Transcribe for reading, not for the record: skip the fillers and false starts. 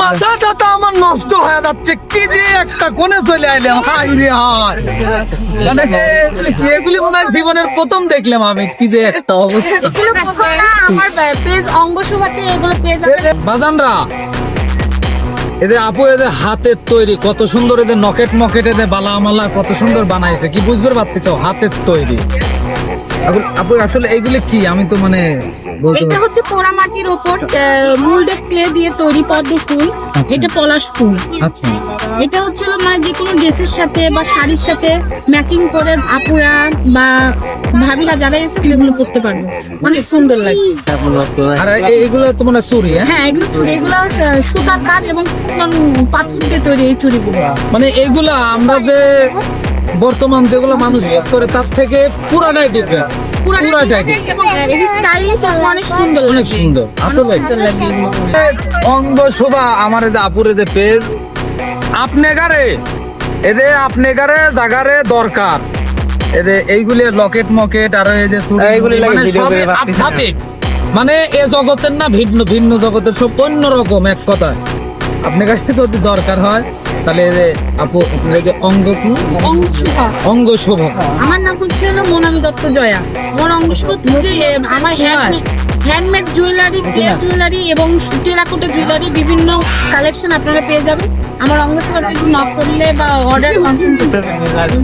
মাথাটা তো আমার নষ্ট হয়ে যাচ্ছে, কি যে একটা কোণে চলে আইলাম, হাই রে হাই। মানে এগুলি মনে হয় জীবনের প্রথম দেখলাম আমি, কি যে একটা অবস্থা। আমার পেজ অঙ্গসভাতে এগুলো পেজ বাজানরা, এদের আপু এদের হাতের তৈরি কত সুন্দর, এদের নকেট মকেট এদের বালা মালা কত সুন্দর বানাইছে, কি বুঝতে পারতেছ? হাতের তৈরি। আপু আসলে এইগুলি কি, আমি তো মানে বলতে এটা হচ্ছে পোড়া মাটির উপর মোল্ডেড ক্লে দিয়ে তৈরি পদ্ম ফুল, এটা পলাশ ফুল। আচ্ছা, এটা হচ্ছে মানে যে কোনো ড্রেসের সাথে বা শাড়ির সাথে ম্যাচিং করে আপুরা বা ভাবিরা যারা এসে এগুলো করতে পারবে, অনেক সুন্দর লাগে। আর এইগুলো তো মানে চুরি, হ্যাঁ এগুলো চুড়ি, এগুলো সুতার কাজ এবং পাথর দিয়ে তৈরি এই চুড়িগুলো। মানে এইগুলা আমরা যে বর্তমান যেগুলো মানুষ ইউজ করে তার থেকে পুরাটাই ডিফারেন্ট, পুরাটাই স্টাইলিশ এবং অনেক সুন্দর অনেক লাগে। সুন্দর আসলে। অঙ্গ শোভা আমার এদের আপুরে যে পেজ আপনেগারে, এদের আপনেগারে জাগারে দরকার, এদের এইগুলি লকেট মকেট আর এই যে চুড়ি, মানে সবই আধ্যাত্মিক, মানে এ জগতের না ভিন্ন ভিন্ন জগতের, সব অন্যরকম এক কথায়। আপনার কাছে যদি দরকার হয় তাহলে আপু আপনার যে অঙ্গ কি অঙ্গশোভা। অঙ্গ শোভা। আমার নাম হচ্ছে হলো মোনামি দত্ত জয়া। আমার অঙ্গশোভা যে আমার হ্যান্ডমেড জুয়েলারি, ক্লে জুয়েলারি এবং টেরাকোটা জুয়েলারি বিভিন্ন কালেকশন আপনারা পেয়ে যাবেন। আমার অঙ্গশোভা নক করলে বা অর্ডার কনফার্ম করতে পারবেন।